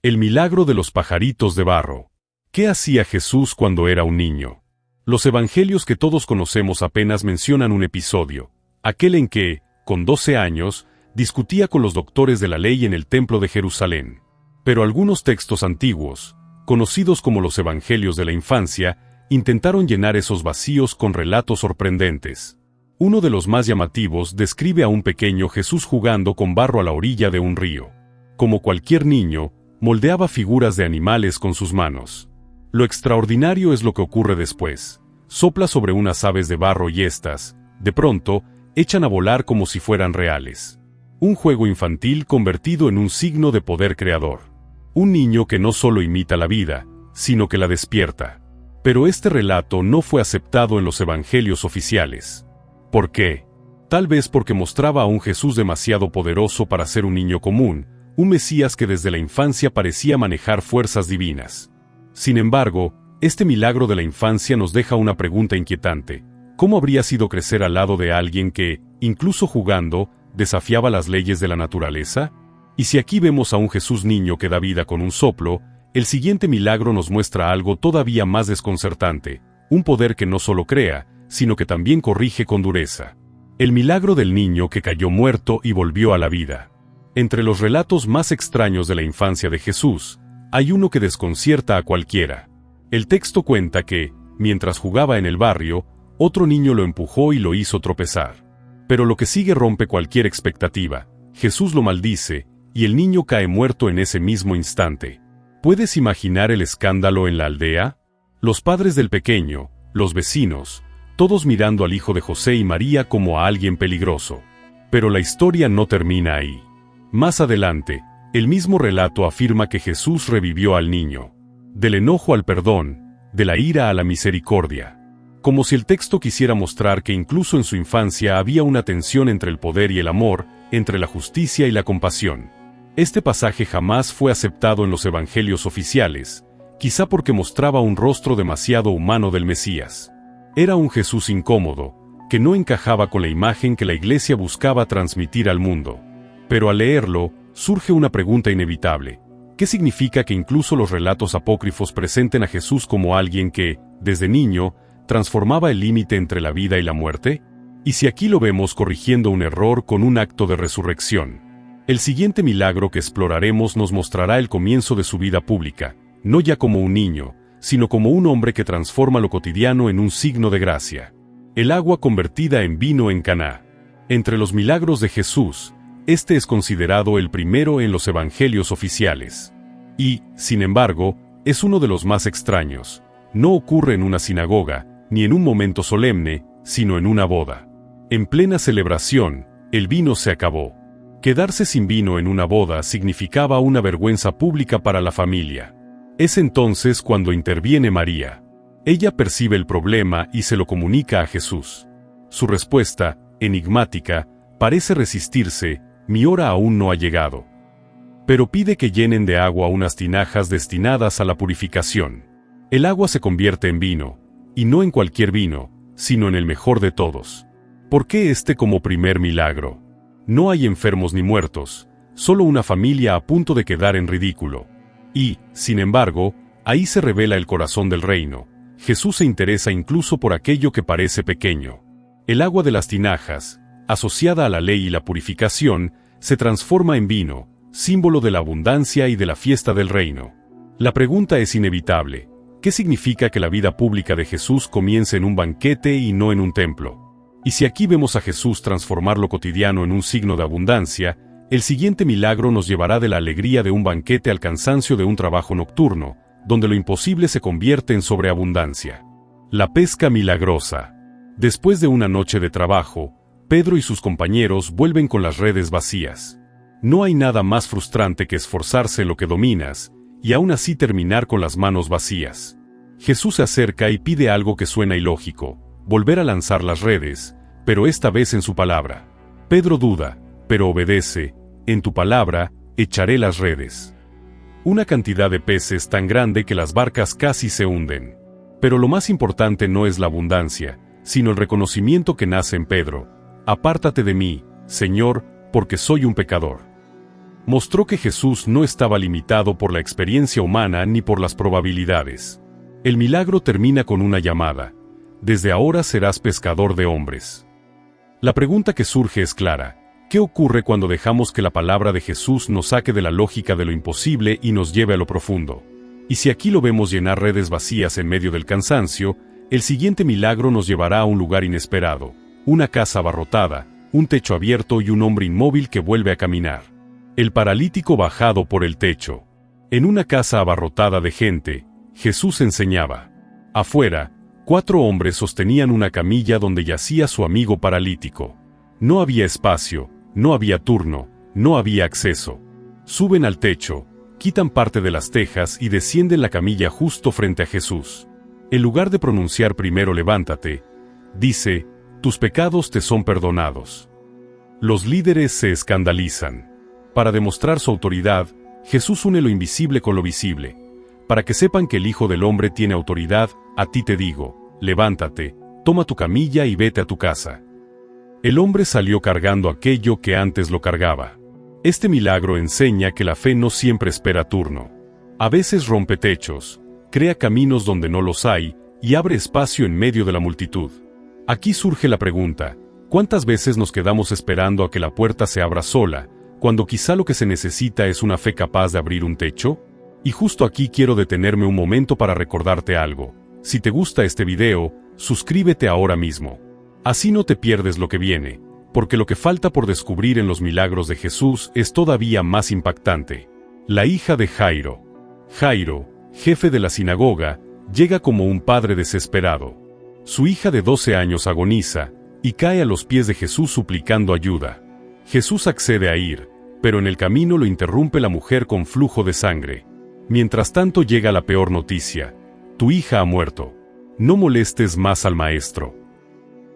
El milagro de los pajaritos de barro. ¿Qué hacía Jesús cuando era un niño? Los evangelios que todos conocemos apenas mencionan un episodio, aquel en que, con 12 años, discutía con los doctores de la ley en el templo de Jerusalén. Pero algunos textos antiguos, conocidos como los evangelios de la infancia, intentaron llenar esos vacíos con relatos sorprendentes. Uno de los más llamativos describe a un pequeño Jesús jugando con barro a la orilla de un río. Como cualquier niño, moldeaba figuras de animales con sus manos. Lo extraordinario es lo que ocurre después. Sopla sobre unas aves de barro y éstas, de pronto, echan a volar como si fueran reales. Un juego infantil convertido en un signo de poder creador. Un niño que no solo imita la vida, sino que la despierta. Pero este relato no fue aceptado en los evangelios oficiales. ¿Por qué? Tal vez porque mostraba a un Jesús demasiado poderoso para ser un niño común, un Mesías que desde la infancia parecía manejar fuerzas divinas. Sin embargo, este milagro de la infancia nos deja una pregunta inquietante. ¿Cómo habría sido crecer al lado de alguien que, incluso jugando, desafiaba las leyes de la naturaleza? Y si aquí vemos a un Jesús niño que da vida con un soplo, el siguiente milagro nos muestra algo todavía más desconcertante, un poder que no solo crea, sino que también corrige con dureza. El milagro del niño que cayó muerto y volvió a la vida. Entre los relatos más extraños de la infancia de Jesús, hay uno que desconcierta a cualquiera. El texto cuenta que, mientras jugaba en el barrio, otro niño lo empujó y lo hizo tropezar. Pero lo que sigue rompe cualquier expectativa. Jesús lo maldice, y el niño cae muerto en ese mismo instante. ¿Puedes imaginar el escándalo en la aldea? Los padres del pequeño, los vecinos, todos mirando al hijo de José y María como a alguien peligroso. Pero la historia no termina ahí. Más adelante, el mismo relato afirma que Jesús revivió al niño. Del enojo al perdón, de la ira a la misericordia. Como si el texto quisiera mostrar que incluso en su infancia había una tensión entre el poder y el amor, entre la justicia y la compasión. Este pasaje jamás fue aceptado en los evangelios oficiales, quizá porque mostraba un rostro demasiado humano del Mesías. Era un Jesús incómodo, que no encajaba con la imagen que la Iglesia buscaba transmitir al mundo. Pero al leerlo, surge una pregunta inevitable. ¿Qué significa que incluso los relatos apócrifos presenten a Jesús como alguien que, desde niño, transformaba el límite entre la vida y la muerte? ¿Y si aquí lo vemos corrigiendo un error con un acto de resurrección? El siguiente milagro que exploraremos nos mostrará el comienzo de su vida pública, no ya como un niño, sino como un hombre que transforma lo cotidiano en un signo de gracia. El agua convertida en vino en Caná. Entre los milagros de Jesús, este es considerado el primero en los evangelios oficiales. Y, sin embargo, es uno de los más extraños. No ocurre en una sinagoga, ni en un momento solemne, sino en una boda. En plena celebración, el vino se acabó. Quedarse sin vino en una boda significaba una vergüenza pública para la familia. Es entonces cuando interviene María. Ella percibe el problema y se lo comunica a Jesús. Su respuesta, enigmática, parece resistirse: mi hora aún no ha llegado. Pero pide que llenen de agua unas tinajas destinadas a la purificación. El agua se convierte en vino, y no en cualquier vino, sino en el mejor de todos. ¿Por qué este como primer milagro? No hay enfermos ni muertos, solo una familia a punto de quedar en ridículo. Y, sin embargo, ahí se revela el corazón del reino. Jesús se interesa incluso por aquello que parece pequeño. El agua de las tinajas, asociada a la ley y la purificación, se transforma en vino, símbolo de la abundancia y de la fiesta del reino. La pregunta es inevitable: ¿qué significa que la vida pública de Jesús comience en un banquete y no en un templo? Y si aquí vemos a Jesús transformar lo cotidiano en un signo de abundancia, el siguiente milagro nos llevará de la alegría de un banquete al cansancio de un trabajo nocturno, donde lo imposible se convierte en sobreabundancia. La pesca milagrosa. Después de una noche de trabajo, Pedro y sus compañeros vuelven con las redes vacías. No hay nada más frustrante que esforzarse en lo que dominas, y aún así terminar con las manos vacías. Jesús se acerca y pide algo que suena ilógico: volver a lanzar las redes, pero esta vez en su palabra. Pedro duda, pero obedece: en tu palabra, echaré las redes. Una cantidad de peces tan grande que las barcas casi se hunden. Pero lo más importante no es la abundancia, sino el reconocimiento que nace en Pedro: apártate de mí, Señor, porque soy un pecador. Mostró que Jesús no estaba limitado por la experiencia humana ni por las probabilidades. El milagro termina con una llamada: desde ahora serás pescador de hombres. La pregunta que surge es clara: ¿qué ocurre cuando dejamos que la palabra de Jesús nos saque de la lógica de lo imposible y nos lleve a lo profundo? Y si aquí lo vemos llenar redes vacías en medio del cansancio, el siguiente milagro nos llevará a un lugar inesperado: una casa abarrotada, un techo abierto y un hombre inmóvil que vuelve a caminar. El paralítico bajado por el techo. En una casa abarrotada de gente, Jesús enseñaba. Afuera, 4 hombres sostenían una camilla donde yacía su amigo paralítico. No había espacio, no había turno, no había acceso. Suben al techo, quitan parte de las tejas y descienden la camilla justo frente a Jesús. En lugar de pronunciar primero levántate, dice: tus pecados te son perdonados. Los líderes se escandalizan. Para demostrar su autoridad, Jesús une lo invisible con lo visible. Para que sepan que el Hijo del Hombre tiene autoridad, a ti te digo: levántate, toma tu camilla y vete a tu casa. El hombre salió cargando aquello que antes lo cargaba. Este milagro enseña que la fe no siempre espera turno. A veces rompe techos, crea caminos donde no los hay, y abre espacio en medio de la multitud. Aquí surge la pregunta: ¿cuántas veces nos quedamos esperando a que la puerta se abra sola, cuando quizá lo que se necesita es una fe capaz de abrir un techo? Y justo aquí quiero detenerme un momento para recordarte algo. Si te gusta este video, suscríbete ahora mismo. Así no te pierdes lo que viene, porque lo que falta por descubrir en los milagros de Jesús es todavía más impactante. La hija de Jairo. Jairo, jefe de la sinagoga, llega como un padre desesperado. Su hija de 12 años agoniza, y cae a los pies de Jesús suplicando ayuda. Jesús accede a ir, pero en el camino lo interrumpe la mujer con flujo de sangre. Mientras tanto llega la peor noticia: tu hija ha muerto. No molestes más al maestro.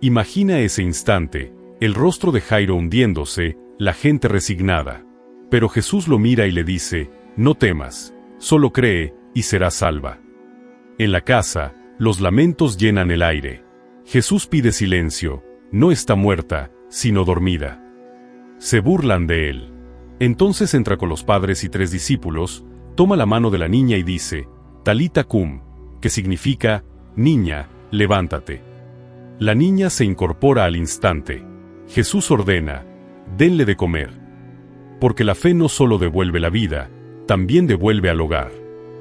Imagina ese instante, el rostro de Jairo hundiéndose, la gente resignada. Pero Jesús lo mira y le dice: no temas, solo cree, y serás salva. En la casa, los lamentos llenan el aire. Jesús pide silencio: no está muerta, sino dormida. Se burlan de él. Entonces entra con los padres y 3 discípulos, toma la mano de la niña y dice: Talita cum, que significa: niña, levántate. La niña se incorpora al instante. Jesús ordena: denle de comer. Porque la fe no solo devuelve la vida, también devuelve al hogar.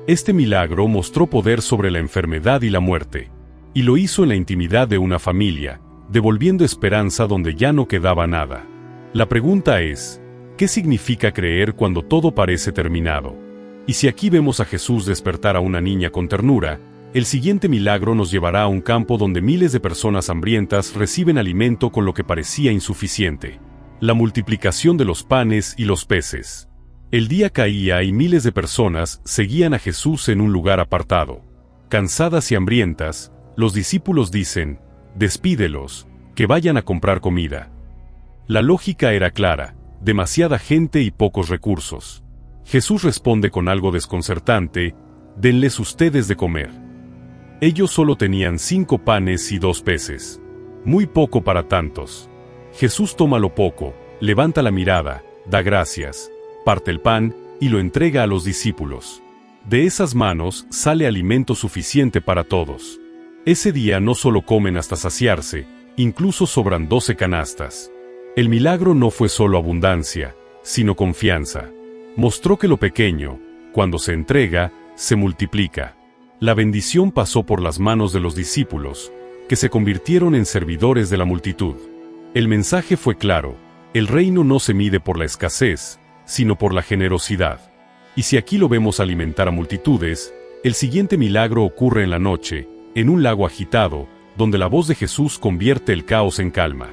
Este milagro mostró poder sobre la enfermedad y la muerte. Y lo hizo en la intimidad de una familia, devolviendo esperanza donde ya no quedaba nada. La pregunta es: ¿qué significa creer cuando todo parece terminado? Y si aquí vemos a Jesús despertar a una niña con ternura, el siguiente milagro nos llevará a un campo donde miles de personas hambrientas reciben alimento con lo que parecía insuficiente. La multiplicación de los panes y los peces. El día caía y miles de personas seguían a Jesús en un lugar apartado. Cansadas y hambrientas, los discípulos dicen: despídelos, que vayan a comprar comida. La lógica era clara: demasiada gente y pocos recursos. Jesús responde con algo desconcertante: denles ustedes de comer. Ellos solo tenían 5 panes y 2 peces. Muy poco para tantos. Jesús toma lo poco, levanta la mirada, da gracias, parte el pan y lo entrega a los discípulos. De esas manos sale alimento suficiente para todos. Ese día no solo comen hasta saciarse, incluso sobran 12 canastas. El milagro no fue solo abundancia, sino confianza. Mostró que lo pequeño, cuando se entrega, se multiplica. La bendición pasó por las manos de los discípulos, que se convirtieron en servidores de la multitud. El mensaje fue claro: el reino no se mide por la escasez, sino por la generosidad. Y si aquí lo vemos alimentar a multitudes, el siguiente milagro ocurre en la noche, en un lago agitado, donde la voz de Jesús convierte el caos en calma.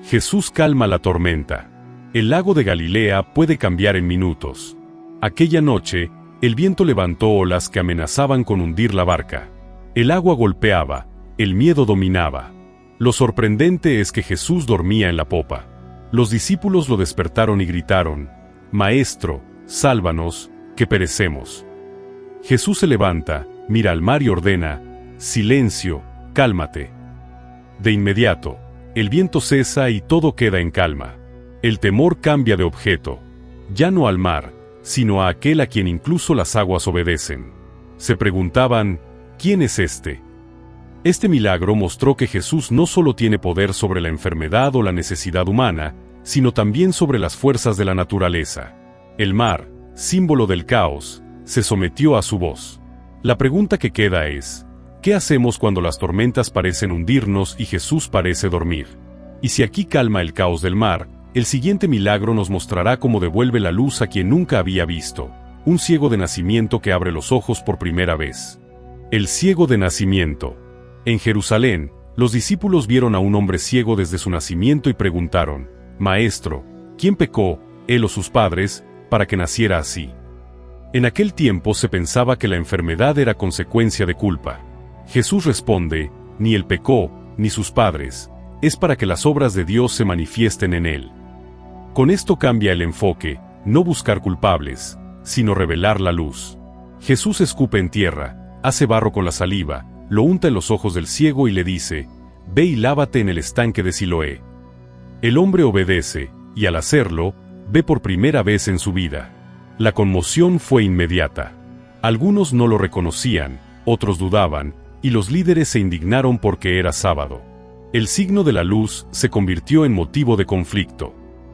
Jesús calma la tormenta. El lago de Galilea puede cambiar en minutos. Aquella noche, el viento levantó olas que amenazaban con hundir la barca. El agua golpeaba, el miedo dominaba. Lo sorprendente es que Jesús dormía en la popa. Los discípulos lo despertaron y gritaron: Maestro, sálvanos, que perecemos. Jesús se levanta, mira al mar y ordena: silencio, cálmate. De inmediato, el viento cesa y todo queda en calma. El temor cambia de objeto. ya no al mar, sino a aquel a quien incluso las aguas obedecen. Se preguntaban, ¿quién es este? Este milagro mostró que Jesús no solo tiene poder sobre la enfermedad o la necesidad humana, sino también sobre las fuerzas de la naturaleza. El mar, símbolo del caos, se sometió a su voz. La pregunta que queda es, ¿qué hacemos cuando las tormentas parecen hundirnos y Jesús parece dormir? Y si aquí calma el caos del mar, el siguiente milagro nos mostrará cómo devuelve la luz a quien nunca había visto, un ciego de nacimiento que abre los ojos por primera vez. El ciego de nacimiento. En Jerusalén, los discípulos vieron a un hombre ciego desde su nacimiento y preguntaron, «Maestro, ¿quién pecó, él o sus padres, para que naciera así?» En aquel tiempo se pensaba que la enfermedad era consecuencia de culpa. Jesús responde, «Ni él pecó, ni sus padres, es para que las obras de Dios se manifiesten en él». Con esto cambia el enfoque, no buscar culpables, sino revelar la luz. Jesús escupe en tierra, hace barro con la saliva, lo unta en los ojos del ciego y le dice, «Ve y lávate en el estanque de Siloé». El hombre obedece, y al hacerlo, ve por primera vez en su vida. La conmoción fue inmediata. Algunos no lo reconocían, otros dudaban, y los líderes se indignaron porque era sábado. El signo de la luz se convirtió en motivo de conflicto.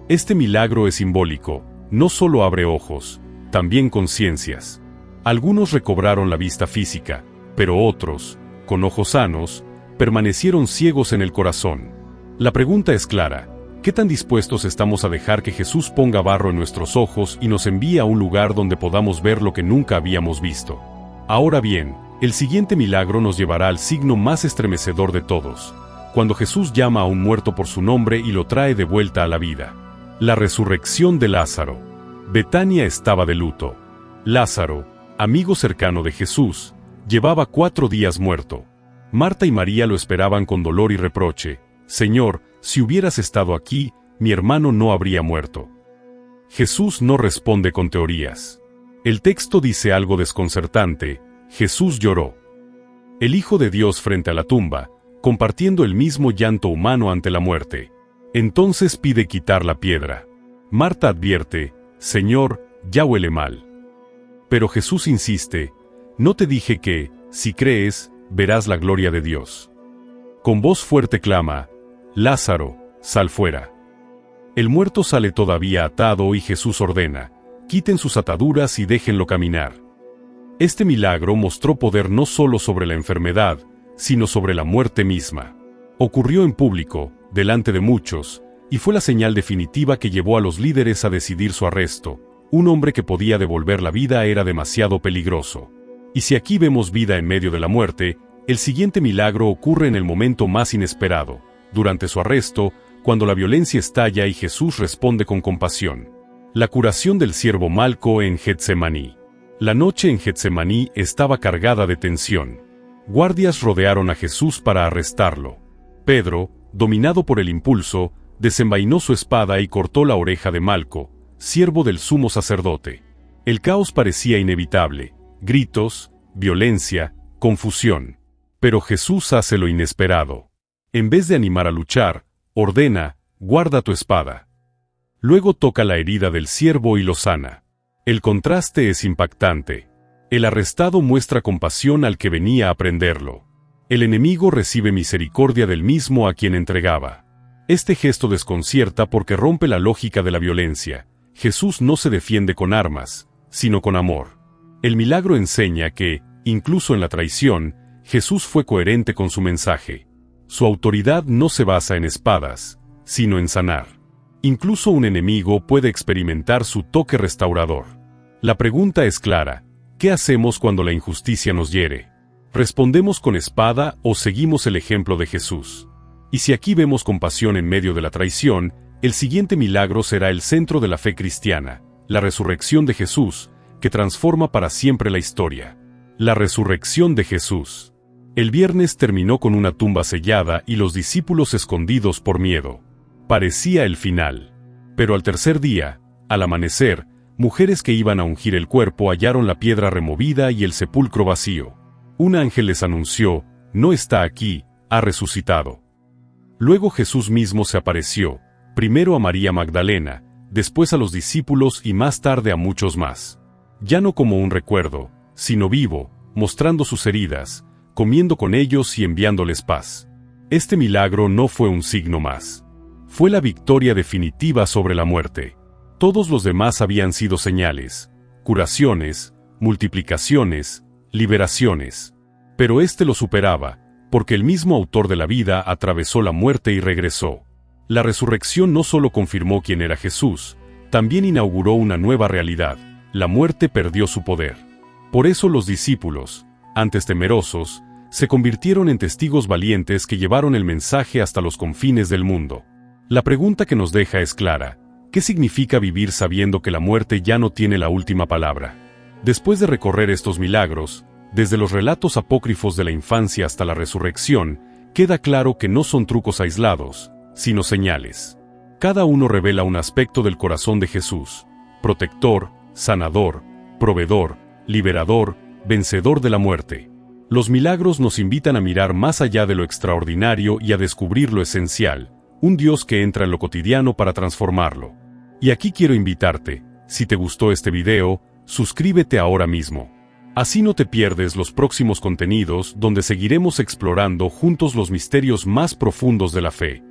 Este milagro es simbólico, no solo abre ojos, también conciencias. Algunos recobraron la vista física, pero otros, con ojos sanos, permanecieron ciegos en el corazón. La pregunta es clara, ¿qué tan dispuestos estamos a dejar que Jesús ponga barro en nuestros ojos y nos envíe a un lugar donde podamos ver lo que nunca habíamos visto? Ahora bien, el siguiente milagro nos llevará al signo más estremecedor de todos, cuando Jesús llama a un muerto por su nombre y lo trae de vuelta a la vida. La resurrección de Lázaro. Betania estaba de luto. Lázaro, amigo cercano de Jesús, llevaba 4 días muerto. Marta y María lo esperaban con dolor y reproche. «Señor, si hubieras estado aquí, mi hermano no habría muerto». Jesús no responde con teorías. El texto dice algo desconcertante: Jesús lloró. El Hijo de Dios frente a la tumba, compartiendo el mismo llanto humano ante la muerte. Entonces pide quitar la piedra. Marta advierte, «Señor, ya huele mal». Pero Jesús insiste, «¿No te dije que, si crees, verás la gloria de Dios?» Con voz fuerte clama, «Lázaro, sal fuera». El muerto sale todavía atado y Jesús ordena, «Quiten sus ataduras y déjenlo caminar». Este milagro mostró poder no solo sobre la enfermedad, sino sobre la muerte misma. Ocurrió en público, delante de muchos, y fue la señal definitiva que llevó a los líderes a decidir su arresto. Un hombre que podía devolver la vida era demasiado peligroso. Y si aquí vemos vida en medio de la muerte, el siguiente milagro ocurre en el momento más inesperado, durante su arresto, cuando la violencia estalla y Jesús responde con compasión. La curación del siervo Malco en Getsemaní. La noche en Getsemaní estaba cargada de tensión. Guardias rodearon a Jesús para arrestarlo. Pedro, dominado por el impulso, desenvainó su espada y cortó la oreja de Malco, siervo del sumo sacerdote. El caos parecía inevitable: gritos, violencia, confusión. Pero Jesús hace lo inesperado. En vez de animar a luchar, ordena, «Guarda tu espada». Luego toca la herida del siervo y lo sana. El contraste es impactante. El arrestado muestra compasión al que venía a prenderlo. El enemigo recibe misericordia del mismo a quien entregaba. Este gesto desconcierta porque rompe la lógica de la violencia. Jesús no se defiende con armas, sino con amor. El milagro enseña que, incluso en la traición, Jesús fue coherente con su mensaje. Su autoridad no se basa en espadas, sino en sanar. Incluso un enemigo puede experimentar su toque restaurador. La pregunta es clara: ¿qué hacemos cuando la injusticia nos hiere? ¿Respondemos con espada o seguimos el ejemplo de Jesús? Y si aquí vemos compasión en medio de la traición, el siguiente milagro será el centro de la fe cristiana, la resurrección de Jesús, que transforma para siempre la historia. La resurrección de Jesús. El viernes terminó con una tumba sellada y los discípulos escondidos por miedo. Parecía el final. Pero al tercer día, al amanecer, mujeres que iban a ungir el cuerpo hallaron la piedra removida y el sepulcro vacío. Un ángel les anunció: «No está aquí, ha resucitado». Luego Jesús mismo se apareció, primero a María Magdalena, después a los discípulos y más tarde a muchos más. Ya no como un recuerdo, sino vivo, mostrando sus heridas, comiendo con ellos y enviándoles paz. Este milagro no fue un signo más. Fue la victoria definitiva sobre la muerte. Todos los demás habían sido señales, curaciones, multiplicaciones, liberaciones. Pero este lo superaba, porque el mismo autor de la vida atravesó la muerte y regresó. La resurrección no solo confirmó quién era Jesús, también inauguró una nueva realidad: la muerte perdió su poder. Por eso los discípulos, antes temerosos, se convirtieron en testigos valientes que llevaron el mensaje hasta los confines del mundo. La pregunta que nos deja es clara: ¿qué significa vivir sabiendo que la muerte ya no tiene la última palabra? Después de recorrer estos milagros, desde los relatos apócrifos de la infancia hasta la resurrección, queda claro que no son trucos aislados, sino señales. Cada uno revela un aspecto del corazón de Jesús: protector, sanador, proveedor, liberador, vencedor de la muerte. Los milagros nos invitan a mirar más allá de lo extraordinario y a descubrir lo esencial: un Dios que entra en lo cotidiano para transformarlo. Y aquí quiero invitarte: si te gustó este video, suscríbete ahora mismo. Así no te pierdes los próximos contenidos donde seguiremos explorando juntos los misterios más profundos de la fe.